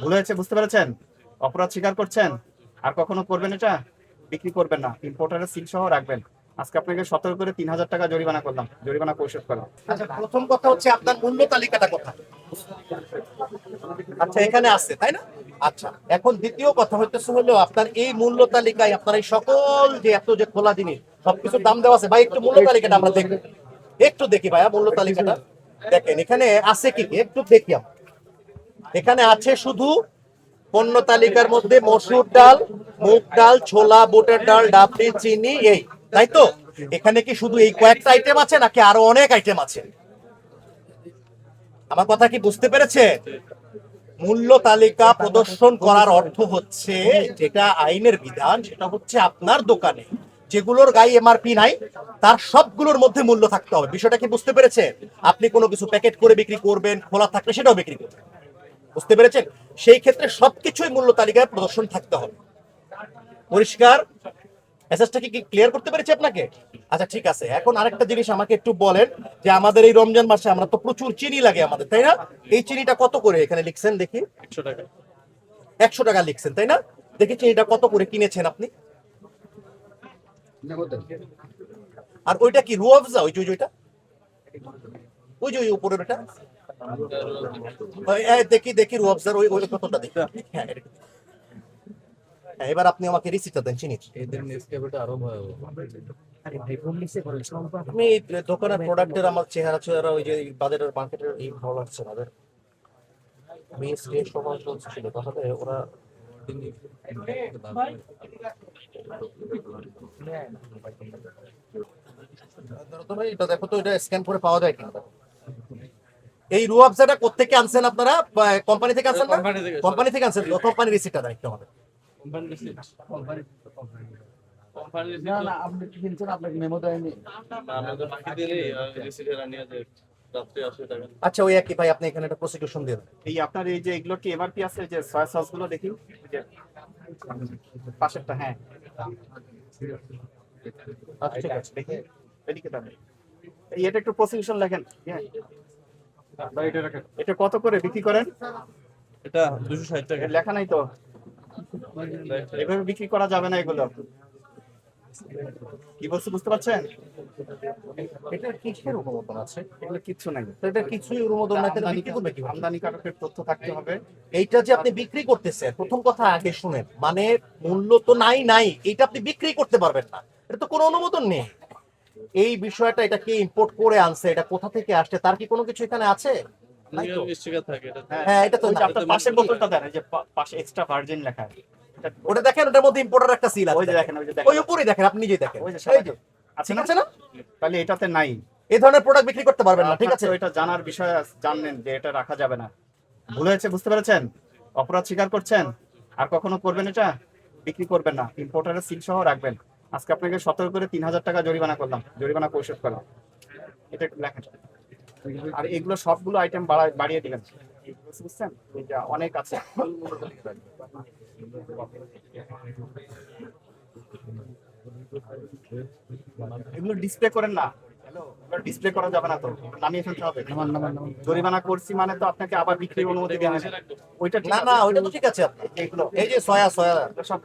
ভুল হয়েছে, বুঝতে পেরেছেন? অপরাধ স্বীকার করছেন? আর কখনো করবেন এটা? বিক্রি করবেন না, ইম্পোর্টারের সিল সহ রাখবেন। আজকে আপনাকে সতর্ক করে 3,000 টাকা জরিমানা করলাম, জরিমানা পরিশোধ করলাম। আচ্ছা, প্রথম কথা হচ্ছে আপনার মূল্য তালিকাটা কোথায়? আচ্ছা, এখানে আছে তাই না? আচ্ছা, এখন দ্বিতীয় কথা হইতেছে হলো আপনার এই মূল্য তালিকায় আপনার এই সকল যে এত যে খোলা জিনিস সবকিছুর দাম দেওয়া আছে ভাই, একটু মূল্য তালিকাটা আমরা দেখি, একটু দেখি ভাইয়া মূল্য তালিকাটা দেখেন এখানে আছে কি কি একটু দেখি আমরা। এখানে আছে শুধু পণ্য তালিকার মধ্যে মসুর ডাল, মুগ ডাল, ছোলা, বুটের ডাল, ডাবলি, চিনি, এই তাই তো? এখানে কি শুধু এই কয়েকটা আইটেম আছে নাকি আরো অনেক আইটেম আছে? আমার কথা কি বুঝতে পেরেছে? মূল্য তালিকা প্রদর্শন করার অর্থ হচ্ছে যেটা আইনের বিধান সেটা হচ্ছে আপনার দোকানে যেগুলোর গায়ে এমআরপি নাই তার সবগুলোর মধ্যে মূল্য থাকতে হবে। বিষয়টা কি বুঝতে পেরেছে? আপনি কোনো কিছু প্যাকেট করে বিক্রি করবেন, খোলা থাকলে সেটাও বিক্রি করবেন, বুঝতে পেরেছেন? সেই ক্ষেত্রে সবকিছুই মূল্য তালিকায় প্রদর্শন থাকতে হবে। পরিষ্কার? মেসেজটা কি ক্লিয়ার করতে পেরেছি আপনাকে? আচ্ছা ঠিক আছে, এখন আরেকটা জিনিস আমাকে একটু বলেন যে আমাদের এই রমজান মাসে আমরা তো প্রচুর চিনি লাগে আমাদের, তাই না? এই চিনিটা কত করে এখানে লিখছেন দেখি? 100 টাকা। 100 টাকা লিখছেন তাই না? দেখি চিনিটা কত করে কিনেছেন আপনি? আর ওইটা কি রুয়াবজা? ওই যে ওইটা ওই যে ওই উপরের ওটা দেখি দেখি রুয়াবজার ওই ওই কতটা দেখি। হ্যাঁ হ্যাঁ, এবার আপনি আমাকে রিসিপ্টটা দেন চিনি। এদের নেসক্যাফেটা আরো ভয়াবহ। আমি দোকানের প্রোডাক্টের আমার চেহারা চেহারা ওই যে বাজারের মার্কেটের এই ভালো লাগছে আমাদের মিসকে সময় চলছিল তাহলে ওরা ধরো তো ভাই এটা দেখো তো এটা স্ক্যান করে পাওয়া যায় কিনা। এই রুয়াবজাটা কোত্থেকে আনছেন আপনারা? কোম্পানি থেকে আনছেন না? কোম্পানি থেকে। কোম্পানি থেকে আনছেন, কোম্পানির রিসিপ্টটা দেন একটু আমাদের। Company receipt. Company receipt. না না, আপনি কি কিনছেন? আপনাকে মেমো দেয়নি? আমাদের বাকি দিলে রিসিপ্ট নিয়ে যায় রাত্রে 80 টাকা। আচ্ছা ওই একই ভাই, আপনি এখানে একটা প্রসিকিউশন দিয়ে দেন। এই আপনার এই যে এগুলো কি এমআরপি আছে, যে সয়া সস গুলো দেখি, এই যে পাশেরটা, হ্যাঁ আচ্ছা ঠিক আছে। দেখি, এদিকে তাহলে এটা একটু প্রসিকিউশন লেখেন। হ্যাঁ, এটা কত করে বিক্রি করেন? এটা 260 টাকা। এর লেখা নাই তো, এভাবে বিক্রি করা যাবে না এগুলো। কি বলছে বুঝতে পারছেন? এটা কিসের অনুমোদন আছে? এগুলো কিচ্ছু নাই। তো এটা কিছুই অনুমোদন না, তাহলে বিক্রি করবে কিভাবে? আমদানিকারকের তথ্য থাকতে হবে। এইটা যে আপনি বিক্রি করতেছেন, প্রথম কথা আগে শুনেন, মানে মূল্য তো নাই নাই, এটা আপনি বিক্রি করতে পারবেন না, এটা তো কোনো অনুমোদন নেই। এই বিষয়টা, এটা কে ইম্পোর্ট করে আনছে, এটা কোথা থেকে আসছে, তার কি কোনো কিছু এখানে আছে? নাই তো। স্টিকার থাকে এটা। হ্যাঁ এটা তো ওই না। যে আপনার পাশের বোতলটা দেন, এই যে পাশে এক্সট্রা ভার্জিন লেখা আছে। ওটা দেখেন, ওটার মধ্যে ইম্পোর্টার একটা সিল আছে, ওই যে দেখেন, ওই যে দেখেন, ওই উপরেই দেখেন, আপনি নিজেই দেখেন, ওই যে এই যে আছে ঠিক না? আছে না? তাহলে এটাতে নাই। এই ধরনের প্রোডাক্ট বিক্রি করতে পারবেন না, ঠিক আছে? আপনার তো এটা জানার বিষয় জানলেন যে এটা রাখা যাবে না। ভুল হয়েছে, বুঝতে পেরেছেন? অপরাধ স্বীকার করছেন? আর কখনো করবেন এটা? বিক্রি করবেন না, ইম্পোর্টারের সিল সহ রাখবেন। আজকে আপনাকে সতর্ক করে 3,000 টাকা জরিমানা করলাম, জরিমানা পরিশোধ করলাম। এটা একটু লেখেন। আর এগুলো সবগুলো আইটেম বাড়িয়ে দিবেন, বুঝছেন? এটা অনেক আছে। এগুলো ডিসপ্লে করেন না, ডিসপ্লে করা যাবে না তো, নামিয়ে ফেলতে হবে। জরিমানা করছি মানে তো আপনাকে আবার বিক্রির অনুমতি দেওয়া হবে। ওইটা ঠিক না আছে। না, ওইটা তো ঠিক আছে আপনার। এগুলো এই যে সয়া সয়া সব